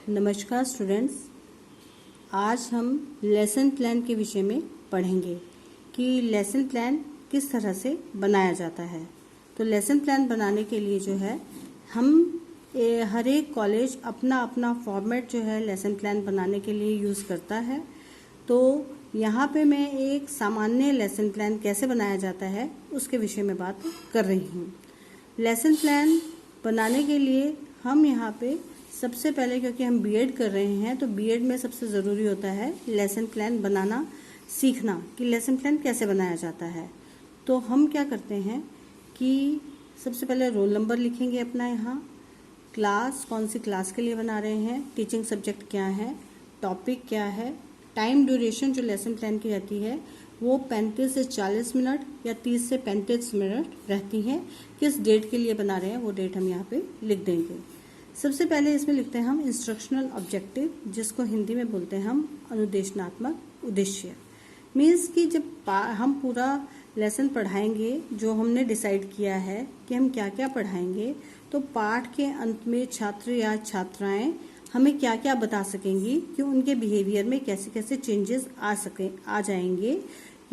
नमस्कार स्टूडेंट्स, आज हम लेसन प्लान के विषय में पढ़ेंगे कि लेसन प्लान किस तरह से बनाया जाता है। तो लेसन प्लान बनाने के लिए जो है हम हर एक कॉलेज अपना अपना फॉर्मेट जो है लेसन प्लान बनाने के लिए यूज़ करता है। तो यहाँ पे मैं एक सामान्य लेसन प्लान कैसे बनाया जाता है उसके विषय में बात कर रही हूँ। लेसन प्लान बनाने के लिए हम यहाँ पे सबसे पहले, क्योंकि हम बीएड कर रहे हैं, तो बीएड में सबसे ज़रूरी होता है लेसन प्लान बनाना सीखना कि लेसन प्लान कैसे बनाया जाता है। तो हम क्या करते हैं कि सबसे पहले रोल नंबर लिखेंगे अपना, यहाँ क्लास कौन सी क्लास के लिए बना रहे हैं, टीचिंग सब्जेक्ट क्या है, टॉपिक क्या है, टाइम ड्यूरेशन जो लेसन प्लान की रहती है वो 35 से 40 मिनट या 30 से 35 मिनट रहती है। किस डेट के लिए बना रहे हैं वो डेट हम यहाँ पे लिख देंगे। सबसे पहले इसमें लिखते हैं हम इंस्ट्रक्शनल ऑब्जेक्टिव, जिसको हिंदी में बोलते हैं हम अनुदेशनात्मक उद्देश्य। मीन्स कि जब हम पूरा लेसन पढ़ाएंगे, जो हमने डिसाइड किया है कि हम क्या क्या पढ़ाएंगे, तो पाठ के अंत में छात्र या छात्राएं हमें क्या क्या बता सकेंगी कि उनके बिहेवियर में कैसे कैसे चेंजेस आ जाएंगे।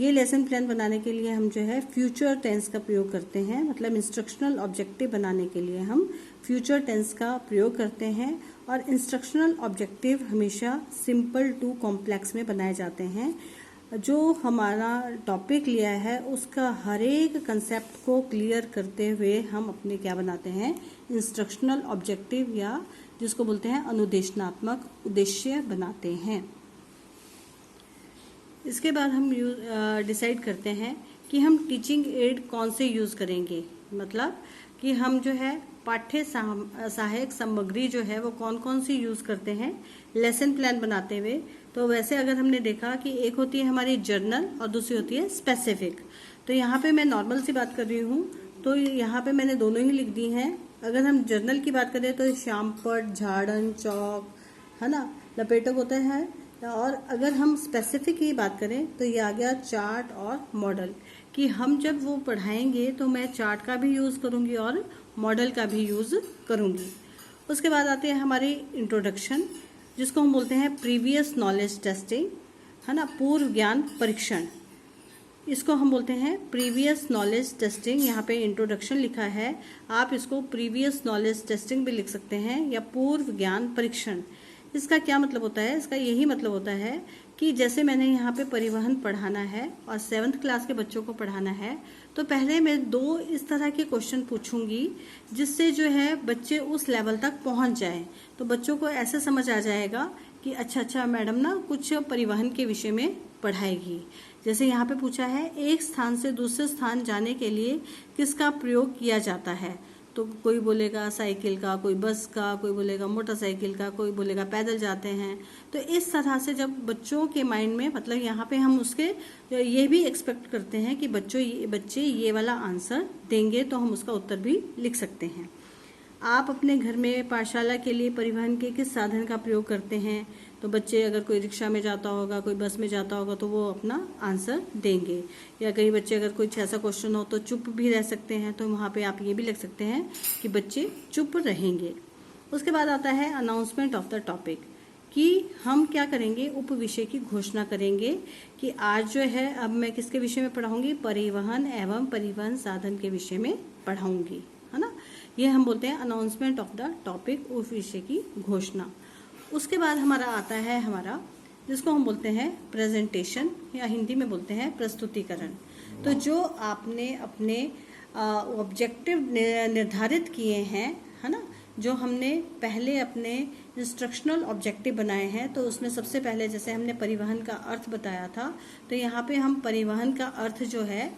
ये लेसन प्लान बनाने के लिए हम जो है फ्यूचर टेंस का प्रयोग करते हैं। मतलब इंस्ट्रक्शनल ऑब्जेक्टिव बनाने के लिए हम फ्यूचर टेंस का प्रयोग करते हैं। और इंस्ट्रक्शनल ऑब्जेक्टिव हमेशा सिंपल टू कॉम्प्लेक्स में बनाए जाते हैं। जो हमारा टॉपिक लिया है उसका हर एक कंसेप्ट को क्लियर करते हुए हम अपने क्या बनाते हैं, इंस्ट्रक्शनल ऑब्जेक्टिव या जिसको बोलते हैं अनुदेशनात्मक उद्देश्य बनाते हैं। इसके बाद हम डिसाइड करते हैं कि हम टीचिंग एड कौन से यूज़ करेंगे। मतलब कि हम जो है पाठ्य सहायक सामग्री जो है वो कौन कौन सी यूज़ करते हैं लेसन प्लान बनाते हुए। तो वैसे अगर हमने देखा कि एक होती है हमारी जर्नल और दूसरी होती है स्पेसिफिक। तो यहाँ पे मैं नॉर्मल सी बात कर रही हूँ, तो यहाँ पे मैंने दोनों ही लिख दी हैं। अगर हम जर्नल की बात करें तो श्यामपट, झाड़न, चौक, है ना, लपेटक होता है। और अगर हम स्पेसिफिक की बात करें तो ये आ गया चार्ट और मॉडल, कि हम जब वो पढ़ाएंगे तो मैं चार्ट का भी यूज़ करूँगी और मॉडल का भी यूज़ करूँगी। उसके बाद आते हैं हमारी इंट्रोडक्शन, जिसको हम बोलते हैं प्रीवियस नॉलेज टेस्टिंग, है ना, पूर्व ज्ञान परीक्षण। इसको हम बोलते हैं प्रीवियस नॉलेज टेस्टिंग। यहाँ पे इंट्रोडक्शन लिखा है, आप इसको प्रीवियस नॉलेज टेस्टिंग भी लिख सकते हैं या पूर्व ज्ञान परीक्षण। इसका क्या मतलब होता है? इसका यही मतलब होता है कि जैसे मैंने यहाँ पे परिवहन पढ़ाना है और 7th क्लास के बच्चों को पढ़ाना है, तो पहले मैं 2 इस तरह के क्वेश्चन पूछूंगी जिससे जो है बच्चे उस लेवल तक पहुँच जाएं। तो बच्चों को ऐसे समझ आ जाएगा कि अच्छा मैडम ना कुछ परिवहन के विषय में पढ़ाएगी। जैसे यहाँ पे पूछा है, एक स्थान से दूसरे स्थान जाने के लिए किसका प्रयोग किया जाता है? तो कोई बोलेगा साइकिल का, कोई बस का, कोई बोलेगा मोटरसाइकिल का, कोई बोलेगा पैदल जाते हैं। तो इस तरह से जब बच्चों के माइंड में, मतलब यहाँ पे हम उसके ये भी एक्सपेक्ट करते हैं कि बच्चे ये वाला आंसर देंगे, तो हम उसका उत्तर भी लिख सकते हैं। आप अपने घर में पाठशाला के लिए परिवहन के किस साधन का प्रयोग करते हैं? तो बच्चे अगर कोई रिक्शा में जाता होगा, कोई बस में जाता होगा, तो वो अपना आंसर देंगे। या कई बच्चे अगर कुछ ऐसा क्वेश्चन हो तो चुप भी रह सकते हैं, तो वहाँ पे आप ये भी लिख सकते हैं कि बच्चे चुप रहेंगे। उसके बाद आता है अनाउंसमेंट ऑफ द टॉपिक, कि हम क्या करेंगे, उप विषय की घोषणा करेंगे कि आज जो है अब मैं किसके विषय में पढ़ाऊंगी, परिवहन एवं परिवहन साधन के विषय में पढ़ाऊंगी, है ना। ये हम बोलते हैं अनाउंसमेंट ऑफ द टॉपिक, उस विषय की घोषणा। उसके बाद हमारा आता है जिसको हम बोलते हैं प्रेजेंटेशन, या हिंदी में बोलते हैं प्रस्तुतिकरण। तो जो आपने अपने ऑब्जेक्टिव निर्धारित किए हैं, है ना, जो हमने पहले अपने इंस्ट्रक्शनल ऑब्जेक्टिव बनाए हैं, तो उसमें सबसे पहले जैसे हमने परिवहन का अर्थ बताया था, तो यहाँ पे हम परिवहन का अर्थ जो है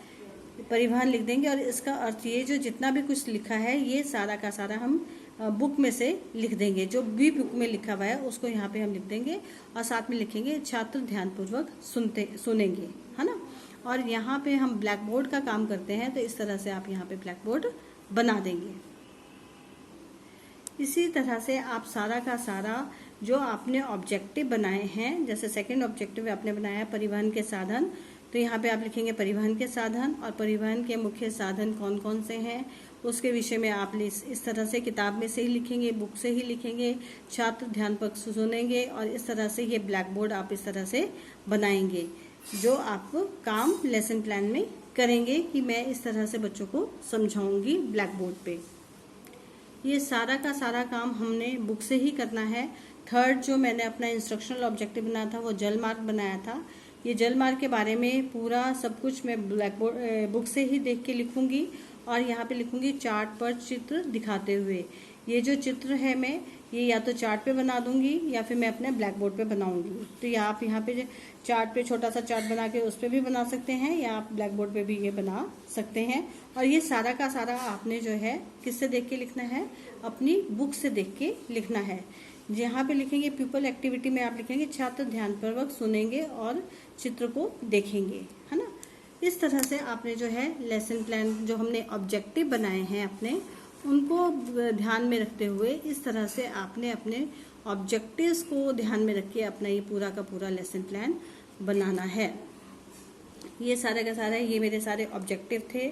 परिवहन लिख देंगे। और इसका अर्थ ये जो जितना भी कुछ लिखा है ये सारा का सारा हम बुक में से लिख देंगे। जो भी बुक में लिखा हुआ है उसको यहाँ पे हम लिख देंगे और साथ में लिखेंगे छात्र ध्यानपूर्वक सुनेंगे, है ना। और यहाँ पे हम ब्लैक बोर्ड का काम करते हैं, तो इस तरह से आप यहाँ पे ब्लैक बोर्ड बना देंगे। इसी तरह से आप सारा का सारा जो आपने ऑब्जेक्टिव बनाए हैं, जैसे सेकंड ऑब्जेक्टिव आपने बनाया परिवहन के साधन, तो यहाँ पे आप लिखेंगे परिवहन के साधन और परिवहन के मुख्य साधन कौन कौन से हैं, उसके विषय में आप इस तरह से किताब में से ही लिखेंगे, बुक से ही लिखेंगे, छात्र ध्यानपूर्वक सुनेंगे और इस तरह से ये ब्लैक बोर्ड आप इस तरह से बनाएंगे, जो आप काम लेसन प्लान में करेंगे कि मैं इस तरह से बच्चों को समझाऊंगी ब्लैक बोर्ड पे। ये सारा का सारा काम हमने बुक से ही करना है। थर्ड जो मैंने अपना इंस्ट्रक्शनल ऑब्जेक्टिव बनाया था वो जल मार्ग बनाया था। ये जल मार्ग के बारे में पूरा सब कुछ मैं ब्लैक बोर्ड बुक से ही देख के लिखूंगी और यहाँ पे लिखूंगी चार्ट पर चित्र दिखाते हुए। ये जो चित्र है मैं ये या तो चार्ट पे बना दूंगी या फिर मैं अपने ब्लैक बोर्ड पे बनाऊंगी। तो आप यहाँ पे चार्ट पे छोटा सा चार्ट बना के उस पर भी बना सकते हैं या आप ब्लैक बोर्ड पे भी ये बना सकते हैं। और ये सारा का सारा आपने जो है किससे देख के लिखना है, अपनी बुक से देख के लिखना है। यहाँ पे लिखेंगे पीपल एक्टिविटी में आप लिखेंगे छात्र ध्यानपूर्वक सुनेंगे और चित्र को देखेंगे, है ना। इस तरह से आपने जो है लेसन प्लान जो हमने ऑब्जेक्टिव बनाए हैं अपने, उनको ध्यान में रखते हुए इस तरह से आपने अपने ऑब्जेक्टिव्स को ध्यान में रख के अपना ये पूरा का पूरा लेसन प्लान बनाना है। ये सारे का सारा ये मेरे सारे ऑब्जेक्टिव थे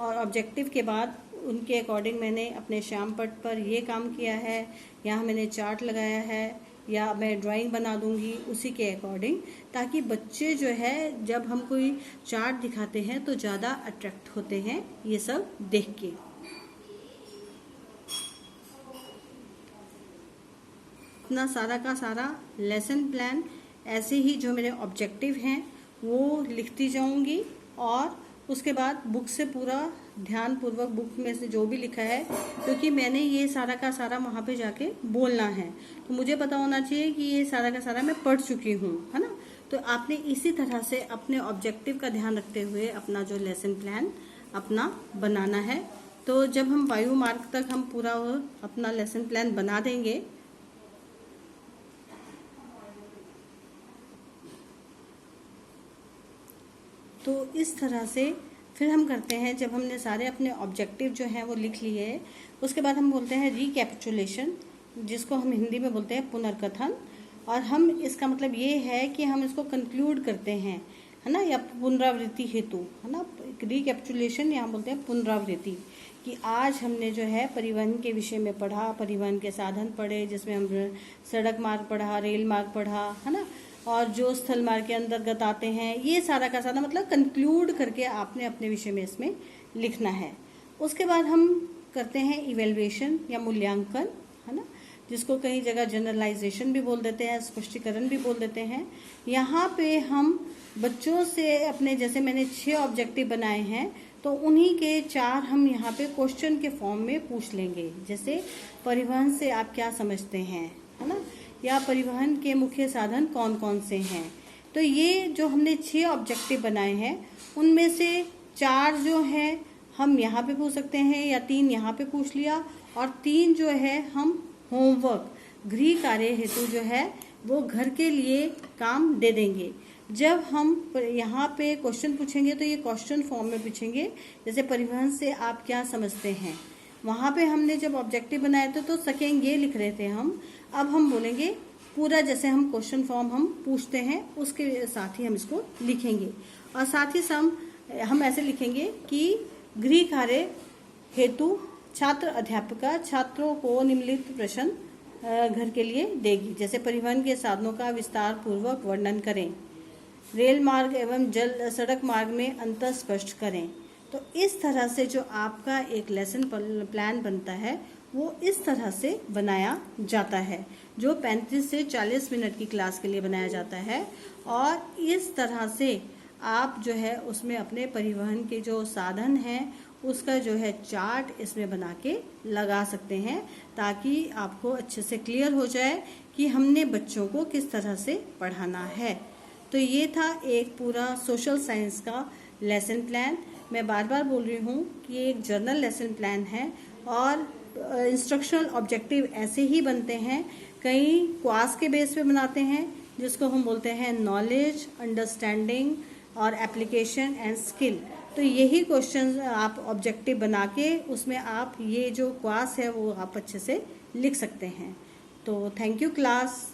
और ऑब्जेक्टिव के बाद उनके अकॉर्डिंग मैंने अपने श्याम पट पर ये काम किया है, यहाँ मैंने चार्ट लगाया है या मैं ड्राइंग बना दूंगी उसी के अकॉर्डिंग, ताकि बच्चे जो है जब हम कोई चार्ट दिखाते हैं तो ज़्यादा अट्रैक्ट होते हैं ये सब देख के। अपना सारा का सारा लेसन प्लान ऐसे ही जो मेरे ऑब्जेक्टिव हैं वो लिखती जाऊंगी और उसके बाद बुक से पूरा ध्यान पूर्वक बुक में से जो भी लिखा है, क्योंकि मैंने ये सारा का सारा वहाँ पे जाके बोलना है तो मुझे पता होना चाहिए कि ये सारा का सारा मैं पढ़ चुकी हूँ, है ना। तो आपने इसी तरह से अपने ऑब्जेक्टिव का ध्यान रखते हुए अपना जो लेसन प्लान अपना बनाना है। तो जब हम वायु मार्ग तक हम पूरा अपना लेसन प्लान बना देंगे तो इस तरह से फिर हम करते हैं, जब हमने सारे अपने ऑब्जेक्टिव जो हैं वो लिख लिए उसके बाद हम बोलते हैं रिकैपिचुलेशन, जिसको हम हिंदी में बोलते हैं पुनर्कथन। और हम इसका मतलब ये है कि हम इसको कंक्लूड करते हैं, है ना, या पुनरावृत्ति हेतु, है ना। रिकैपिचुलेशन यहाँ बोलते हैं पुनरावृत्ति, कि आज हमने जो है परिवहन के विषय में पढ़ा, परिवहन के साधन पढ़े जिसमें हम सड़क मार्ग पढ़ा, रेल मार्ग पढ़ा, है ना, और जो स्थल मार्ग के अंतर्गत आते हैं, ये सारा का सारा मतलब कंक्लूड करके आपने अपने विषय में इसमें लिखना है। उसके बाद हम करते हैं इवेल्युएशन या मूल्यांकन, है ना, जिसको कई जगह जनरलाइजेशन भी बोल देते हैं, स्पष्टीकरण भी बोल देते हैं। यहाँ पे हम बच्चों से अपने, जैसे मैंने 6 ऑब्जेक्टिव बनाए हैं तो उन्हीं के 4 हम यहाँ पे क्वेश्चन के फॉर्म में पूछ लेंगे, जैसे परिवहन से आप क्या समझते हैं, है ना, या परिवहन के मुख्य साधन कौन कौन से हैं। तो ये जो हमने 6 ऑब्जेक्टिव बनाए हैं उनमें से 4 जो है हम यहाँ पे पूछ सकते हैं या 3 यहाँ पे पूछ लिया, और 3 जो है हम होमवर्क गृह कार्य हेतु जो है वो घर के लिए काम दे देंगे। जब हम यहाँ पे क्वेश्चन पूछेंगे तो ये क्वेश्चन फॉर्म में पूछेंगे, जैसे परिवहन से आप क्या समझते हैं। वहाँ पे हमने जब ऑब्जेक्टिव बनाए थे तो सेकेंड ये लिख रहे थे हम, अब हम बोलेंगे पूरा जैसे हम क्वेश्चन फॉर्म हम पूछते हैं उसके साथ ही हम इसको लिखेंगे। और साथ ही हम ऐसे लिखेंगे कि गृह कार्य हेतु छात्र अध्यापिका छात्रों को निम्नलिखित प्रश्न घर के लिए देगी, जैसे परिवहन के साधनों का विस्तार पूर्वक वर्णन करें, रेल मार्ग एवं जल सड़क मार्ग में अंतर स्पष्ट करें। तो इस तरह से जो आपका एक लेसन प्लान बनता है वो इस तरह से बनाया जाता है, जो 35 से 40 मिनट की क्लास के लिए बनाया जाता है। और इस तरह से आप जो है उसमें अपने परिवहन के जो साधन हैं उसका जो है चार्ट इसमें बना के लगा सकते हैं, ताकि आपको अच्छे से क्लियर हो जाए कि हमने बच्चों को किस तरह से पढ़ाना है। तो ये था एक पूरा सोशल साइंस का लेसन प्लान। मैं बार बार बोल रही हूँ कि ये एक जर्नल लेसन प्लान है और इंस्ट्रक्शनल ऑब्जेक्टिव ऐसे ही बनते हैं। कई क्वास के बेस पे बनाते हैं जिसको हम बोलते हैं नॉलेज, अंडरस्टैंडिंग और एप्लीकेशन एंड स्किल। तो यही क्वेश्चन आप ऑब्जेक्टिव बना के उसमें आप ये जो क्वास है वो आप अच्छे से लिख सकते हैं। तो थैंक यू क्लास।